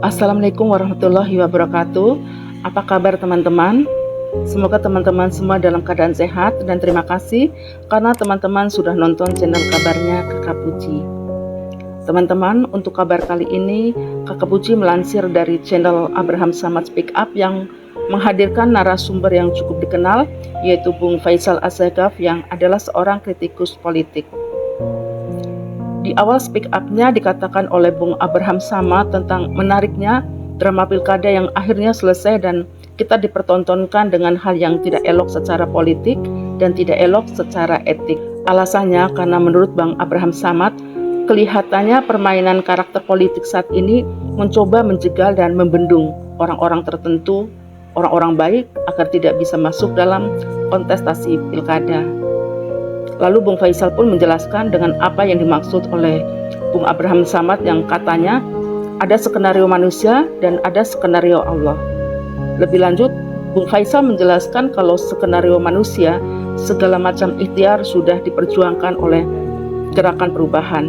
Assalamualaikum warahmatullahi wabarakatuh. Apa kabar teman-teman? Semoga teman-teman semua dalam keadaan sehat dan terima kasih karena teman-teman sudah nonton channel kabarnya Kakak Puji. Teman-teman, untuk kabar kali ini Kakak Puji melansir dari channel Abraham Samad Speak Up yang menghadirkan narasumber yang cukup dikenal, yaitu Bung Faisal Assegaf yang adalah seorang kritikus politik. Di awal speak up-nya dikatakan oleh Bung Abraham Samad tentang menariknya drama pilkada yang akhirnya selesai dan kita dipertontonkan dengan hal yang tidak elok secara politik dan tidak elok secara etik. Alasannya karena menurut Bang Abraham Samad, kelihatannya permainan karakter politik saat ini mencoba menjegal dan membendung orang-orang tertentu, orang-orang baik agar tidak bisa masuk dalam kontestasi pilkada. Lalu Bung Faisal pun menjelaskan dengan apa yang dimaksud oleh Bung Abraham Samad yang katanya ada skenario manusia dan ada skenario Allah. Lebih lanjut, Bung Faisal menjelaskan kalau skenario manusia segala macam ikhtiar sudah diperjuangkan oleh gerakan perubahan.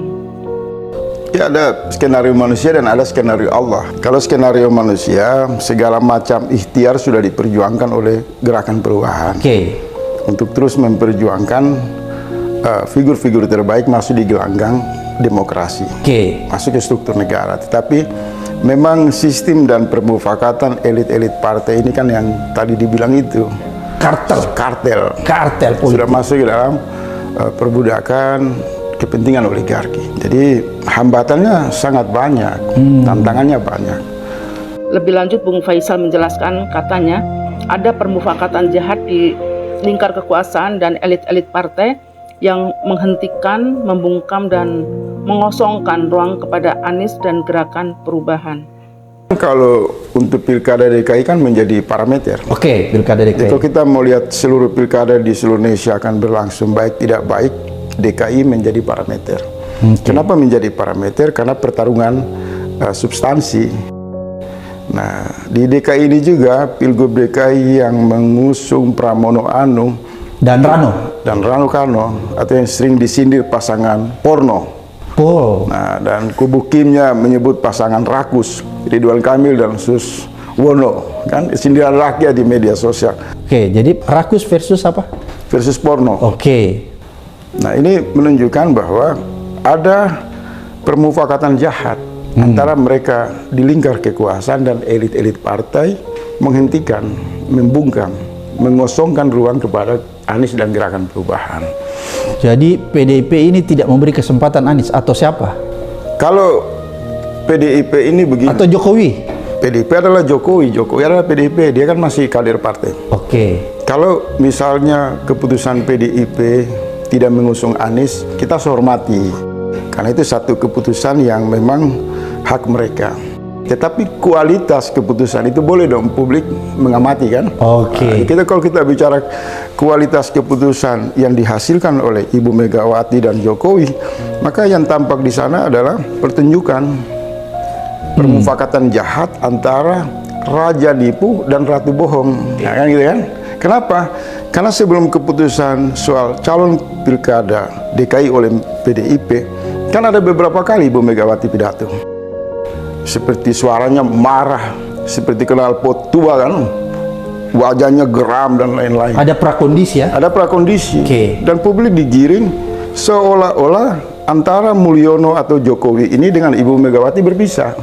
Ya, ada skenario manusia dan ada skenario Allah. Kalau skenario manusia, segala macam ikhtiar sudah diperjuangkan oleh gerakan perubahan. Untuk terus memperjuangkan figur-figur terbaik masuk di gelanggang demokrasi, masuk ke struktur negara. Tetapi memang sistem dan permufakatan elit-elit partai ini kan yang tadi dibilang itu kartel politik. Sudah masuk ke dalam perbudakan kepentingan oligarki. Jadi hambatannya sangat banyak, tantangannya banyak. Lebih lanjut Bung Faisal menjelaskan, katanya ada permufakatan jahat di lingkar kekuasaan dan elit-elit partai yang menghentikan, membungkam, dan mengosongkan ruang kepada Anies dan gerakan perubahan. Kalau untuk pilkada DKI kan menjadi parameter. Pilkada DKI. Kalau kita mau lihat seluruh pilkada di seluruh Indonesia akan berlangsung baik tidak baik, DKI menjadi parameter. Kenapa menjadi parameter? Karena pertarungan substansi. Nah, di DKI ini juga Pilgub DKI yang mengusung Pramono Anung dan Rano Karno, atau yang sering disindir pasangan porno. Nah, dan kubu Kimnya menyebut pasangan rakus, Ridwan Kamil dan Suswono, kan sindiran rakyat di media sosial. Jadi rakus versus apa? Versus porno. Nah, ini menunjukkan bahwa ada permufakatan jahat antara mereka di lingkar kekuasaan dan elit-elit partai menghentikan, membungkam, mengosongkan ruang kepada Anies dan gerakan perubahan. Jadi PDIP ini tidak memberi kesempatan Anies atau siapa? Kalau PDIP ini begini. Atau Jokowi? PDIP adalah Jokowi adalah PDIP, dia kan masih kader partai. Kalau misalnya keputusan PDIP tidak mengusung Anies, kita hormati. Karena itu satu keputusan yang memang hak mereka. Tetapi kualitas keputusan itu boleh dong publik mengamati, kan? Kalau kita bicara kualitas keputusan yang dihasilkan oleh Ibu Megawati dan Jokowi, maka yang tampak di sana adalah pertunjukan permufakatan jahat antara raja nipu dan ratu bohong. Nah, kan gitu kan? Kenapa? Karena sebelum keputusan soal calon pilkada DKI oleh PDIP, kan ada beberapa kali Ibu Megawati pidato. Seperti suaranya marah, seperti kenal pot tua, kan, wajahnya geram dan lain-lain. Ada prakondisi ya? Ada prakondisi. Dan publik digiring seolah-olah antara Mulyono atau Jokowi ini dengan Ibu Megawati berpisah.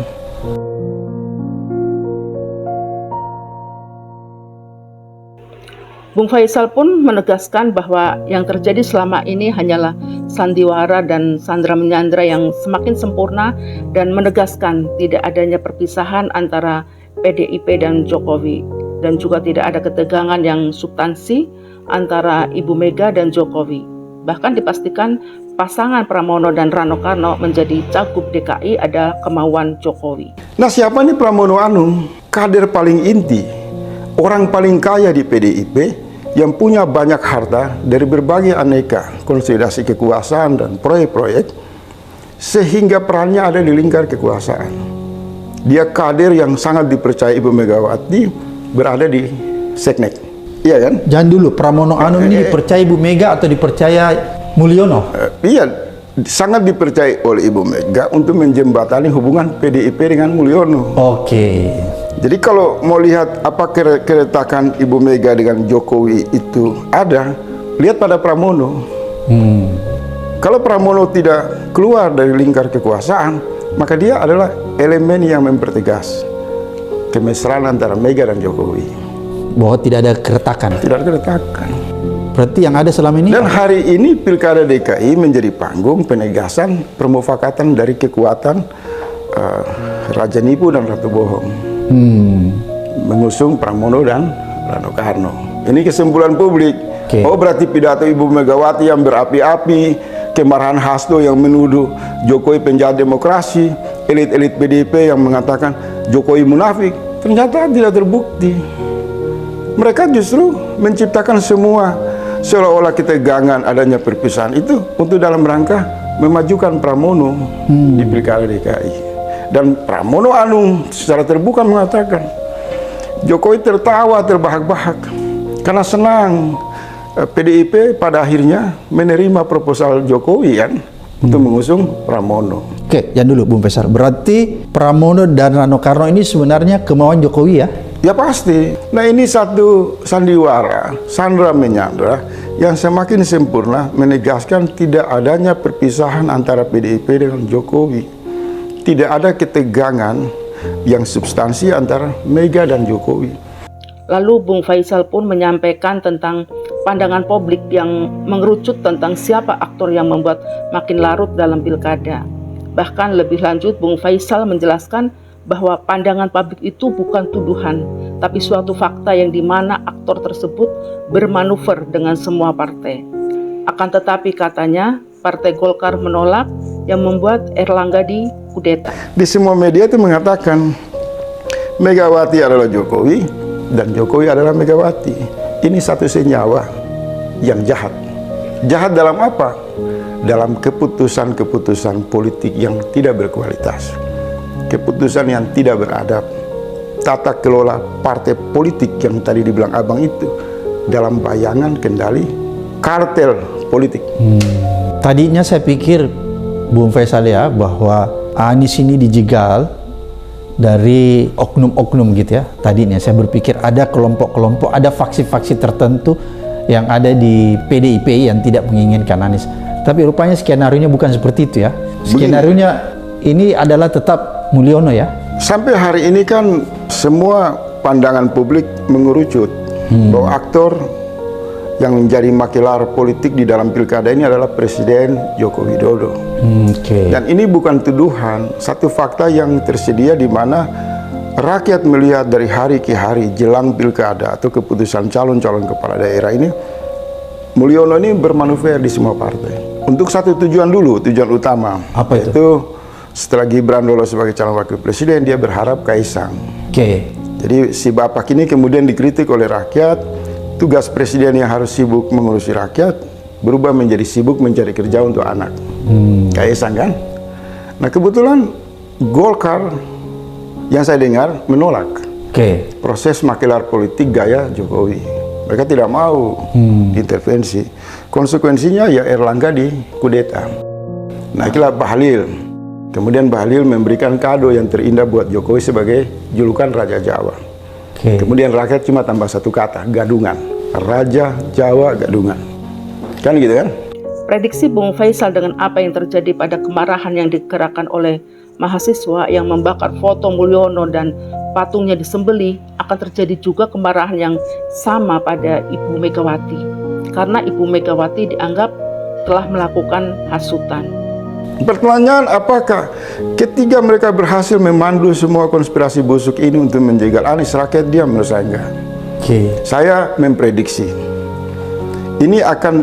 Bung Faisal pun menegaskan bahwa yang terjadi selama ini hanyalah sandiwara dan sandra-menyandra yang semakin sempurna dan menegaskan tidak adanya perpisahan antara PDIP dan Jokowi dan juga tidak ada ketegangan yang substansi antara Ibu Mega dan Jokowi. Bahkan dipastikan pasangan Pramono dan Rano Karno menjadi cagup DKI ada kemauan Jokowi. Nah, siapa nih Pramono Anung? Kader paling inti, orang paling kaya di PDIP, yang punya banyak harta dari berbagai aneka konsolidasi kekuasaan dan proyek-proyek, sehingga perannya ada di lingkar kekuasaan. Dia kader yang sangat dipercaya Ibu Megawati, berada di Seknek. Iya kan? Jangan dulu, Pramono Anung ini dipercaya Ibu Mega atau dipercaya Mulyono? Iya, sangat dipercaya oleh Ibu Mega untuk menjembatani hubungan PDIP dengan Mulyono. Oke. Jadi kalau mau lihat apa keretakan Ibu Mega dengan Jokowi itu ada, lihat pada Pramono. Kalau Pramono tidak keluar dari lingkar kekuasaan, maka dia adalah elemen yang mempertegas kemesraan antara Mega dan Jokowi. Bahwa tidak ada keretakan. Tidak ada keretakan. Berarti yang ada selama ini. Dan hari ini Pilkada DKI menjadi panggung penegasan permufakatan dari kekuatan Raja Nipu dan Ratu Bohong. Mengusung Pramono dan Rano Karno. Ini kesimpulan publik. Oke. Oh, berarti pidato Ibu Megawati yang berapi-api, kemarahan Hasto yang menuduh Jokowi penjahat demokrasi, elit-elit PDIP yang mengatakan Jokowi munafik, ternyata tidak terbukti. Mereka justru menciptakan semua seolah-olah ketegangan adanya perpisahan itu untuk dalam rangka memajukan Pramono di Pilkada DKI. Dan Pramono secara terbuka mengatakan Jokowi tertawa terbahak-bahak karena senang PDIP pada akhirnya menerima proposal Jokowi kan untuk mengusung Pramono. Oke, jangan dulu Bung Faisal. Berarti Pramono dan Rano Karno ini sebenarnya kemauan Jokowi ya? Ya pasti. Nah, ini satu sandiwara, sandra menyandra yang semakin sempurna menegaskan tidak adanya perpisahan antara PDIP dengan Jokowi. Tidak ada ketegangan yang substansi antara Mega dan Jokowi. Lalu Bung Faisal pun menyampaikan tentang pandangan publik yang mengerucut tentang siapa aktor yang membuat makin larut dalam pilkada. Bahkan lebih lanjut Bung Faisal menjelaskan bahwa pandangan publik itu bukan tuduhan, tapi suatu fakta yang dimana aktor tersebut bermanuver dengan semua partai. Akan tetapi katanya Partai Golkar menolak yang membuat Erlangga dikudeta. Di semua media itu mengatakan Megawati adalah Jokowi dan Jokowi adalah Megawati. Ini satu senyawa yang jahat. Jahat dalam apa? Dalam keputusan-keputusan politik yang tidak berkualitas. Keputusan yang tidak beradab. Tata kelola partai politik yang tadi dibilang Abang itu dalam bayangan kendali kartel politik. Tadinya saya pikir Bung Faisal ya bahwa Anies ini dijegal dari oknum-oknum gitu ya. Tadinya saya berpikir ada kelompok-kelompok, ada faksi-faksi tertentu yang ada di PDIP yang tidak menginginkan Anies. Tapi rupanya skenario-nya bukan seperti itu ya. Skenario-nya ini adalah tetap Mulyono ya. Sampai hari ini kan semua pandangan publik mengerucut bahwa aktor yang menjadi makilar politik di dalam pilkada ini adalah Presiden Joko Widodo. Dan ini bukan tuduhan, satu fakta yang tersedia di mana rakyat melihat dari hari ke hari jelang pilkada atau keputusan calon-calon kepala daerah ini, Mulyono ini bermanuver di semua partai. Untuk satu tujuan dulu, tujuan utama. Apa itu? Yaitu setelah Gibran lolos sebagai calon wakil presiden, dia berharap Kaisang. Jadi si bapak ini kemudian dikritik oleh rakyat. Tugas presiden yang harus sibuk mengurusi rakyat berubah menjadi sibuk mencari kerja untuk anak. Kaisang kan? Nah kebetulan Golkar yang saya dengar menolak proses makilar politik gaya Jokowi. Mereka tidak mau intervensi. Konsekuensinya ya Erlangga dikudeta. Nah itulah Bahlil. Kemudian Bahlil memberikan kado yang terindah buat Jokowi sebagai julukan Raja Jawa. Kemudian rakyat cuma tambah satu kata, gadungan. Raja Jawa gadungan. Kan gitu kan? Prediksi Bung Faisal dengan apa yang terjadi pada kemarahan yang digerakkan oleh mahasiswa yang membakar foto Mulyono dan patungnya disembelih, akan terjadi juga kemarahan yang sama pada Ibu Megawati. Karena Ibu Megawati dianggap telah melakukan hasutan. Pertanyaan, apakah ketika mereka berhasil memandu semua konspirasi busuk ini untuk menjegal Anies, rakyat diam? Menurut saya enggak. Saya memprediksi ini akan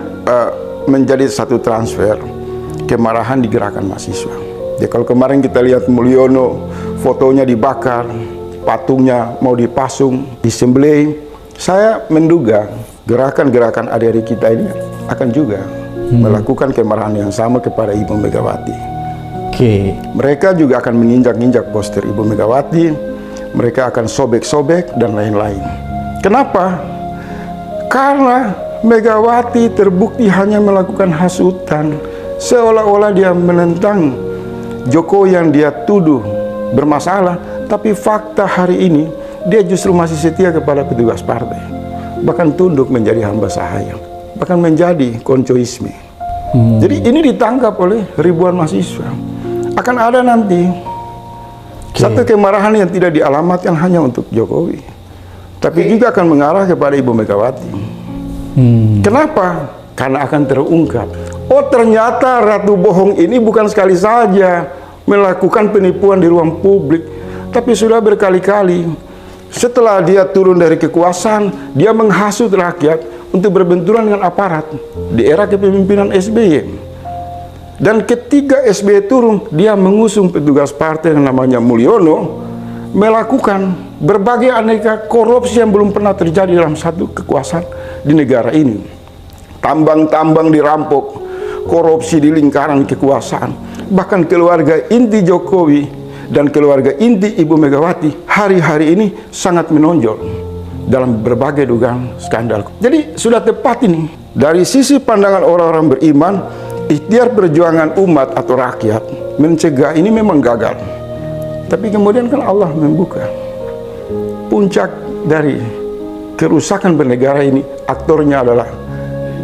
menjadi satu transfer kemarahan di gerakan mahasiswa. Ya, kalau kemarin kita lihat Mulyono fotonya dibakar, patungnya mau dipasung, disembelih, saya menduga gerakan-gerakan adik-adik kita ini akan juga melakukan kemarahan yang sama kepada Ibu Megawati. Mereka juga akan menginjak-injak poster Ibu Megawati, mereka akan sobek-sobek dan lain-lain. Kenapa? Karena Megawati terbukti hanya melakukan hasutan Seolah-olah dia menentang Jokowi yang dia tuduh bermasalah, tapi fakta hari ini dia justru masih setia kepada petugas partai, bahkan tunduk menjadi hamba sahaya, bahkan menjadi koncoisme. Jadi ini ditangkap oleh ribuan mahasiswa. Akan ada nanti satu kemarahan yang tidak dialamatkan hanya untuk Jokowi, tapi juga akan mengarah kepada Ibu Megawati. Kenapa? Karena akan terungkap, oh ternyata Ratu Bohong ini bukan sekali saja melakukan penipuan di ruang publik, tapi sudah berkali-kali. Setelah dia turun dari kekuasaan, dia menghasut rakyat untuk berbenturan dengan aparat di era kepemimpinan SBY. Dan ketika SBY turun, dia mengusung petugas partai yang namanya Mulyono, melakukan berbagai aneka korupsi yang belum pernah terjadi dalam satu kekuasaan di negara ini. Tambang-tambang dirampok, korupsi di lingkaran kekuasaan. Bahkan keluarga inti Jokowi dan keluarga inti Ibu Megawati hari-hari ini sangat menonjol dalam berbagai dugaan skandal. Jadi sudah tepat ini. Dari sisi pandangan orang-orang beriman, ikhtiar perjuangan umat atau rakyat mencegah ini memang gagal. Tapi kemudian kan Allah membuka puncak dari kerusakan bernegara ini. Aktornya adalah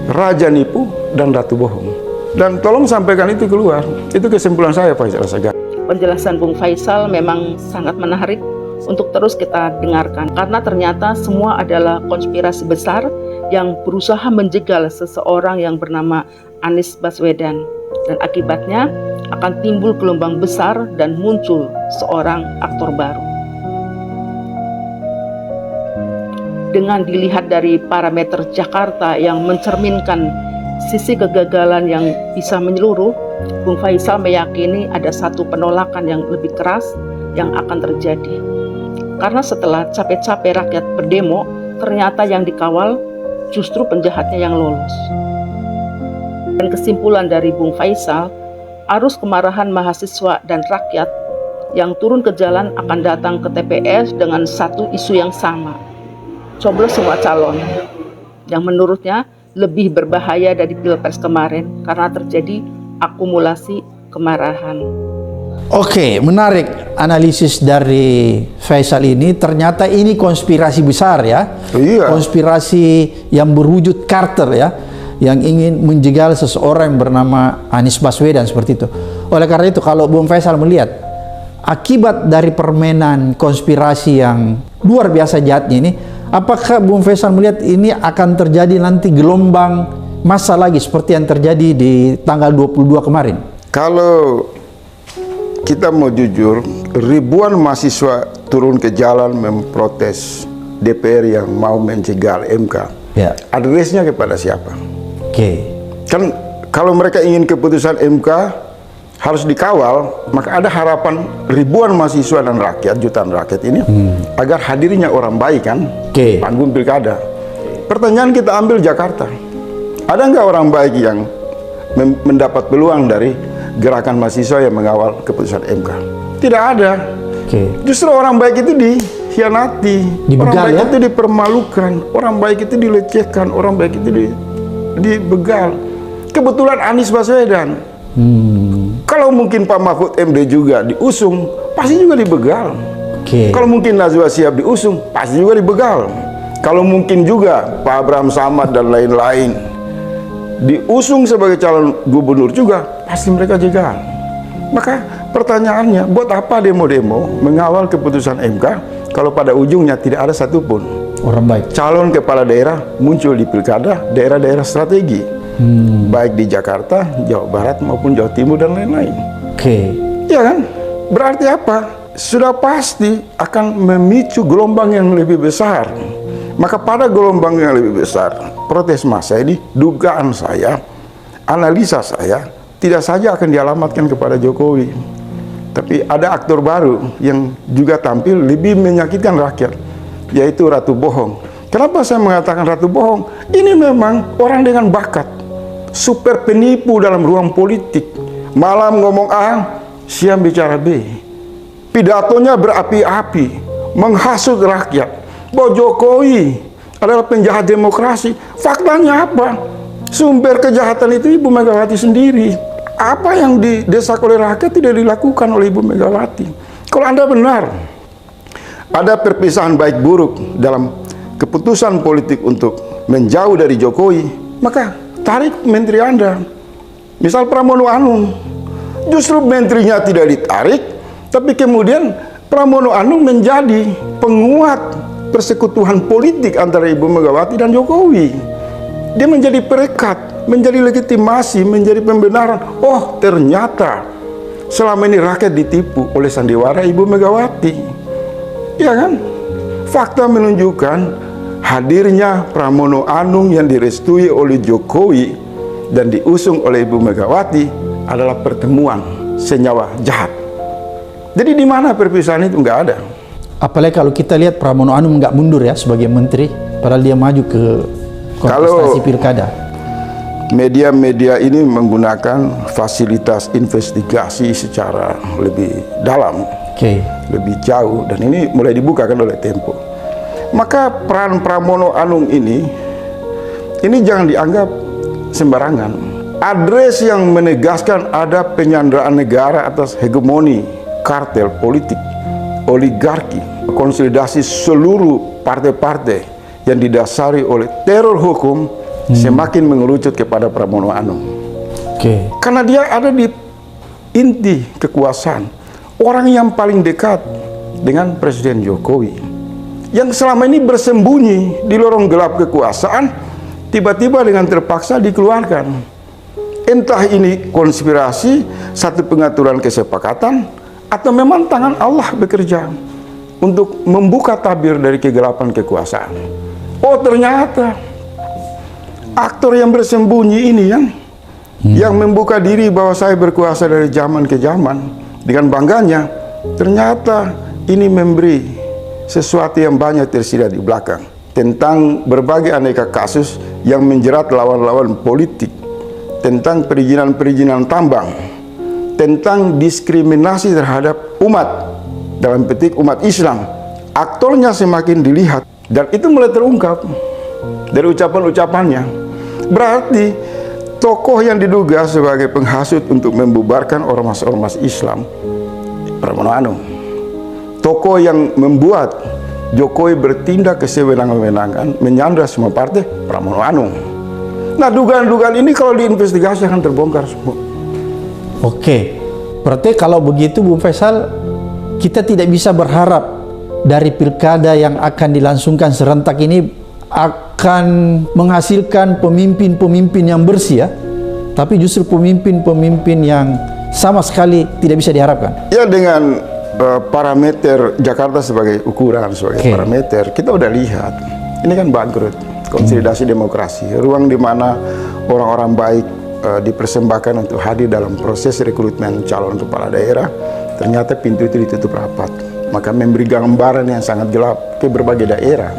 Raja Nipu dan Ratu Bohong. Dan tolong sampaikan itu keluar. Itu kesimpulan saya, Pak Faisal Asegaf. Penjelasan Bung Faisal memang sangat menarik untuk terus kita dengarkan, karena ternyata semua adalah konspirasi besar yang berusaha menjegal seseorang yang bernama Anies Baswedan, dan akibatnya akan timbul gelombang besar dan muncul seorang aktor baru. Dengan dilihat dari parameter Jakarta yang mencerminkan sisi kegagalan yang bisa menyeluruh, Bung Faisal meyakini ada satu penolakan yang lebih keras yang akan terjadi. Karena setelah capek-capek rakyat berdemo, ternyata yang dikawal justru penjahatnya yang lolos. Dan kesimpulan dari Bung Faisal, arus kemarahan mahasiswa dan rakyat yang turun ke jalan akan datang ke TPS dengan satu isu yang sama. Coblos semua calon, yang menurutnya lebih berbahaya dari Pilpres kemarin karena terjadi akumulasi kemarahan. Oke, menarik analisis dari Faisal ini. Ternyata ini konspirasi besar ya. Iya. Konspirasi yang berwujud Carter ya, yang ingin menjegal seseorang yang bernama Anies Baswedan seperti itu. Oleh karena itu, kalau Bung Faisal melihat akibat dari permainan konspirasi yang luar biasa jahatnya ini, apakah Bung Faisal melihat ini akan terjadi nanti gelombang massa lagi seperti yang terjadi di tanggal 22 kemarin? Kalau kita mau jujur, ribuan mahasiswa turun ke jalan memprotes DPR yang mau menjegal MK. Ya. Adresnya kepada siapa? Oke. Kan kalau mereka ingin keputusan MK harus dikawal, maka ada harapan ribuan mahasiswa dan rakyat, jutaan rakyat ini agar hadirnya orang baik kan, panggung pilkada. Pertanyaan kita ambil Jakarta, ada nggak orang baik yang mendapat peluang dari gerakan mahasiswa yang mengawal keputusan MK? Tidak ada. Justru orang baik itu dikhianati, orang baik itu dipermalukan, orang baik itu dilecehkan, orang baik itu dibegal. Kebetulan Anies Baswedan. Kalau mungkin Pak Mahfud MD juga diusung, pasti juga dibegal. Kalau mungkin Najwa Shihab diusung, pasti juga dibegal. Kalau mungkin juga Pak Abraham Samad dan lain-lain diusung sebagai calon gubernur juga, pasti mereka jegal. Maka pertanyaannya, buat apa demo-demo mengawal keputusan MK kalau pada ujungnya tidak ada satupun orang baik calon kepala daerah muncul di pilkada daerah-daerah strategi, baik di Jakarta, Jawa Barat maupun Jawa Timur dan lain-lain. Ya kan? Berarti apa? Sudah pasti akan memicu gelombang yang lebih besar. Maka pada gelombang yang lebih besar, protes massa ini, dugaan saya, analisa saya, tidak saja akan dialamatkan kepada Jokowi, tapi ada aktor baru yang juga tampil lebih menyakitkan rakyat, yaitu Ratu Bohong. Kenapa saya mengatakan Ratu Bohong? Ini memang orang dengan bakat, super penipu dalam ruang politik. Malam ngomong A, siang bicara B. Pidatonya berapi-api, menghasut rakyat bahwa Jokowi adalah penjahat demokrasi. Faktanya apa? Sumber kejahatan itu Ibu Megawati sendiri. apa yang didesak oleh rakyat tidak dilakukan oleh Ibu Megawati. Kalau Anda benar ada perpisahan baik buruk dalam keputusan politik untuk menjauh dari Jokowi, maka tarik menteri Anda. Misal Pramono Anung, justru menterinya tidak ditarik, tapi kemudian Pramono Anung menjadi penguat persekutuan politik antara Ibu Megawati dan Jokowi. Dia menjadi perekat, menjadi legitimasi, menjadi pembenaran. Oh, ternyata selama ini rakyat ditipu oleh sandiwara Ibu Megawati. Ya kan? Fakta menunjukkan hadirnya Pramono Anung yang direstui oleh Jokowi dan diusung oleh Ibu Megawati adalah pertemuan senyawa jahat. Jadi di mana perpisahan itu? Nggak ada. Apalagi kalau kita lihat Pramono Anung nggak mundur ya sebagai menteri, padahal dia maju ke kontestasi pilkada. Media-media ini menggunakan fasilitas investigasi secara lebih dalam, lebih jauh, dan ini mulai dibukakan oleh Tempo. Maka peran Pramono Anung ini jangan dianggap sembarangan. Adres yang menegaskan ada penyanderaan negara atas hegemoni kartel politik, oligarki, konsolidasi seluruh partai-partai yang didasari oleh teror hukum semakin mengerucut kepada Pramono Anung. Karena dia ada di inti kekuasaan, orang yang paling dekat dengan Presiden Jokowi, yang selama ini bersembunyi di lorong gelap kekuasaan, tiba-tiba dengan terpaksa dikeluarkan. Entah ini konspirasi, satu pengaturan kesepakatan, atau memang tangan Allah bekerja untuk membuka tabir dari kegelapan kekuasaan. Oh, ternyata aktor yang bersembunyi ini yang membuka diri bahwa saya berkuasa dari zaman ke zaman dengan bangganya, ternyata ini memberi sesuatu yang banyak tersirat di belakang tentang berbagai aneka kasus yang menjerat lawan-lawan politik, tentang perizinan-perizinan tambang, tentang diskriminasi terhadap umat, dalam petik umat Islam. Aktornya semakin dilihat dan itu mulai terungkap dari ucapan-ucapannya. Berarti tokoh yang diduga sebagai penghasut untuk membubarkan ormas-ormas Islam, Pramono Anung. Tokoh yang membuat Jokowi bertindak kesewenang-wenangan menyandra semua partai, Pramono Anung. Nah, dugaan-dugaan ini kalau diinvestigasi akan terbongkar semua. Oke, berarti kalau begitu Bung Faisal, kita tidak bisa berharap dari pilkada yang akan dilangsungkan serentak ini akan menghasilkan pemimpin-pemimpin yang bersih ya, tapi justru pemimpin-pemimpin yang sama sekali tidak bisa diharapkan. Ya, dengan parameter Jakarta sebagai ukuran, sebagai parameter, kita udah lihat ini kan bangkrut, konsolidasi demokrasi, ruang di mana orang-orang baik dipersembahkan untuk hadir dalam proses rekrutmen calon kepala daerah, ternyata pintu itu ditutup rapat. Maka memberi gambaran yang sangat gelap ke berbagai daerah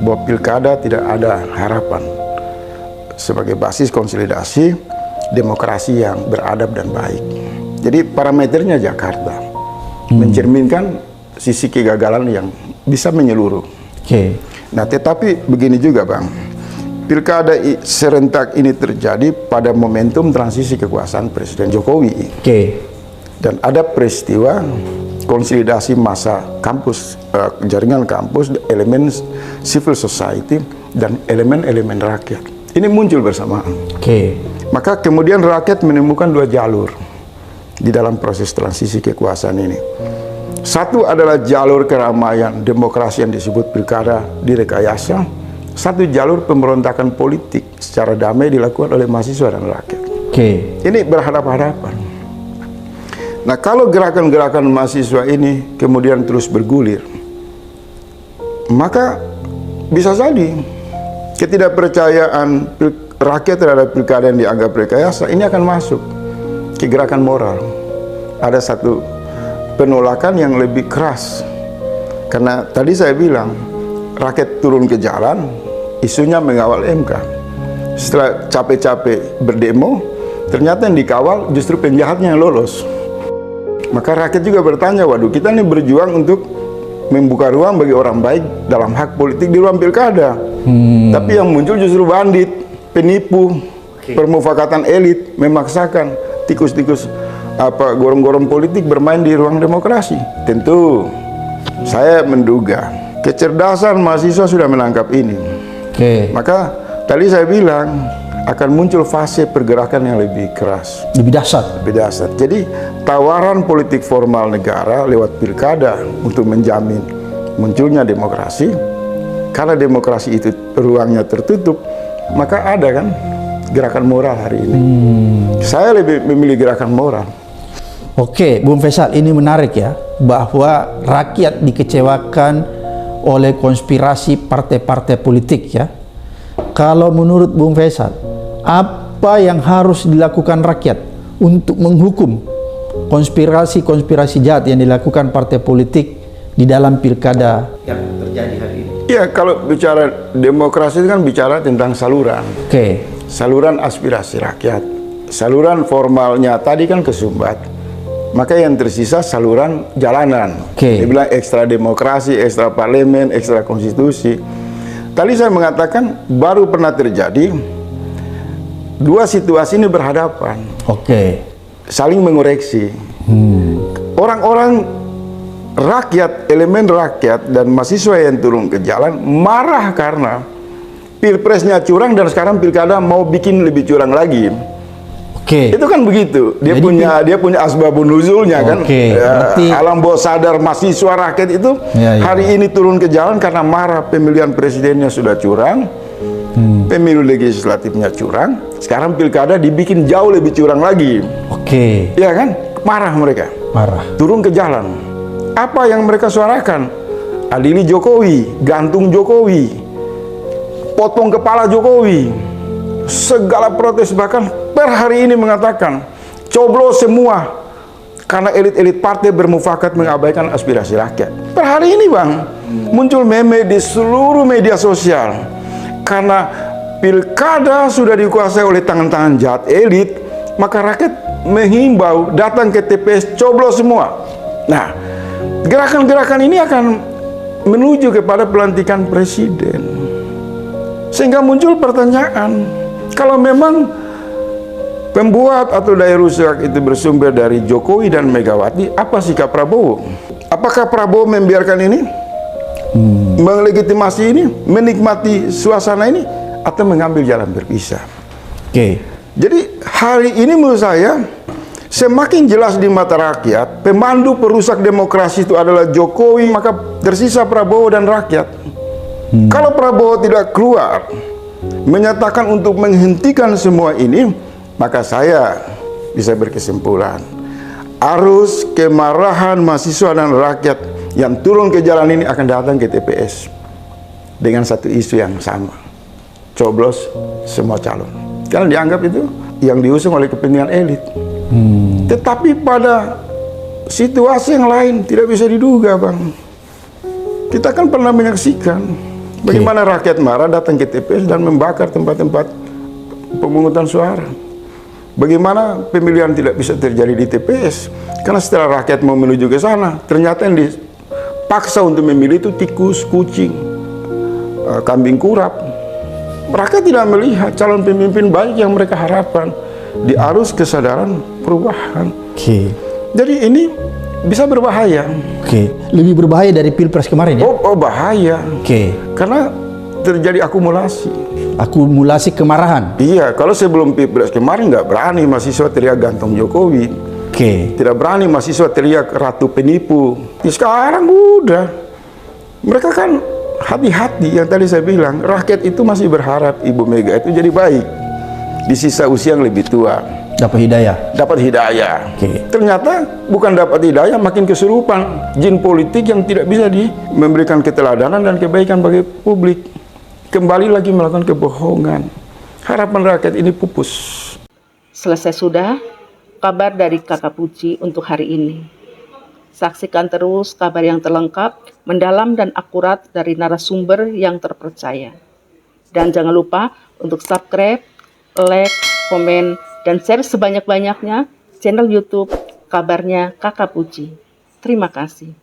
bahwa pilkada tidak ada harapan sebagai basis konsolidasi demokrasi yang beradab dan baik. Jadi parameternya Jakarta mencerminkan sisi kegagalan yang bisa menyeluruh. Nah, tetapi begini juga Bang, pilkada serentak ini terjadi pada momentum transisi kekuasaan Presiden Jokowi. Dan ada peristiwa konsolidasi massa kampus, jaringan kampus, elemen civil society, dan elemen-elemen rakyat. Ini muncul bersamaan. Maka kemudian rakyat menemukan dua jalur di dalam proses transisi kekuasaan ini. Satu adalah jalur keramaian demokrasi yang disebut pilkada direkayasa. Satu jalur pemberontakan politik secara damai dilakukan oleh mahasiswa dan rakyat. Ini berhadapan-hadapan. Nah, kalau gerakan-gerakan mahasiswa ini kemudian terus bergulir, maka bisa jadi ketidakpercayaan rakyat terhadap pilkada yang dianggap rekayasa ini akan masuk ke gerakan moral. Ada satu penolakan yang lebih keras, karena tadi saya bilang rakyat turun ke jalan, isunya mengawal MK. Setelah capek-capek berdemo, ternyata yang dikawal justru penjahatnya yang lolos. Maka rakyat juga bertanya, waduh, kita ini berjuang untuk membuka ruang bagi orang baik dalam hak politik di ruang pilkada. Tapi yang muncul justru bandit, penipu, permufakatan elit, memaksakan. tikus-tikus gorong-gorong politik bermain di ruang demokrasi. Tentu saya menduga kecerdasan mahasiswa sudah menangkap ini. Maka tadi saya bilang akan muncul fase pergerakan yang lebih keras, lebih dahsyat. Jadi tawaran politik formal negara lewat pilkada untuk menjamin munculnya demokrasi. Karena demokrasi itu ruangnya tertutup, maka ada kan gerakan moral hari ini. Saya lebih memilih gerakan moral. Oke, Bung Faisal, ini menarik ya, bahwa rakyat dikecewakan oleh konspirasi partai-partai politik ya. Kalau menurut Bung Faisal, apa yang harus dilakukan rakyat untuk menghukum konspirasi-konspirasi jahat yang dilakukan partai politik di dalam pilkada yang terjadi hari ini? Ya, kalau bicara demokrasi itu kan bicara tentang saluran. Saluran aspirasi rakyat. Saluran formalnya tadi kan kesumbat. Maka yang tersisa saluran jalanan. Dia bilang ekstra demokrasi, ekstra parlemen, ekstra konstitusi. Tadi saya mengatakan baru pernah terjadi dua situasi ini berhadapan. Saling mengoreksi. Orang-orang rakyat, elemen rakyat dan mahasiswa yang turun ke jalan marah karena pilpresnya curang dan sekarang pilkada mau bikin lebih curang lagi. Itu kan begitu. Dia punya asbabun nuzulnya kan. Alam bawah sadar mahasiswa rakyat itu hari ini turun ke jalan karena marah pemilihan presidennya sudah curang, pemilu legislatifnya curang, sekarang pilkada dibikin jauh lebih curang lagi. Ya kan? Marah mereka. Turun ke jalan. Apa yang mereka suarakan? Adili Jokowi, gantung Jokowi, potong kepala Jokowi. Segala protes, bahkan per hari ini mengatakan coblos semua karena elit-elit partai bermufakat mengabaikan aspirasi rakyat. Per hari ini Bang, muncul meme di seluruh media sosial karena pilkada sudah dikuasai oleh tangan-tangan jahat elit, maka rakyat menghimbau datang ke TPS coblos semua. Nah, gerakan-gerakan ini akan menuju kepada pelantikan presiden, sehingga muncul pertanyaan, kalau memang pembuat atau daya rusak itu bersumber dari Jokowi dan Megawati, apa sikap Prabowo? Apakah Prabowo membiarkan ini, melegitimasi ini, menikmati suasana ini, atau mengambil jalan berpisah? Jadi hari ini menurut saya semakin jelas di mata rakyat, pemandu perusak demokrasi itu adalah Jokowi, maka tersisa Prabowo dan rakyat. Kalau Prabowo tidak keluar menyatakan untuk menghentikan semua ini, maka saya bisa berkesimpulan arus kemarahan mahasiswa dan rakyat yang turun ke jalan ini akan datang ke TPS dengan satu isu yang sama, coblos semua calon, karena dianggap itu yang diusung oleh kepentingan elit. Tetapi pada situasi yang lain tidak bisa diduga Bang. Kita kan pernah menyaksikan bagaimana rakyat marah datang ke TPS dan membakar tempat-tempat pemungutan suara. Bagaimana pemilihan tidak bisa terjadi di TPS karena setelah rakyat mau menuju ke sana, ternyata yang dipaksa untuk memilih itu tikus, kucing, kambing kurap. Rakyat tidak melihat calon pemimpin baik yang mereka harapkan di arus kesadaran perubahan. Jadi ini bisa berbahaya. Lebih berbahaya dari Pilpres kemarin ya? Oh bahaya. Karena terjadi akumulasi kemarahan. Iya, kalau sebelum Pilpres kemarin nggak berani mahasiswa teriak gantung Jokowi. Tidak berani mahasiswa teriak ratu penipu. Sekarang udah. Mereka kan hati-hati, yang tadi saya bilang, rakyat itu masih berharap Ibu Mega itu jadi baik di sisa usia yang lebih tua. Dapat hidayah. Ternyata bukan dapat hidayah, makin kesurupan. Jin politik yang tidak bisa memberikan keteladanan dan kebaikan bagi publik. Kembali lagi melakukan kebohongan. Harapan rakyat ini pupus. Selesai sudah kabar dari Kakak Puji untuk hari ini. Saksikan terus kabar yang terlengkap, mendalam dan akurat dari narasumber yang terpercaya. Dan jangan lupa untuk subscribe, like, komen, dan share sebanyak-banyaknya channel YouTube Kabarnya Kakak Puji. Terima kasih.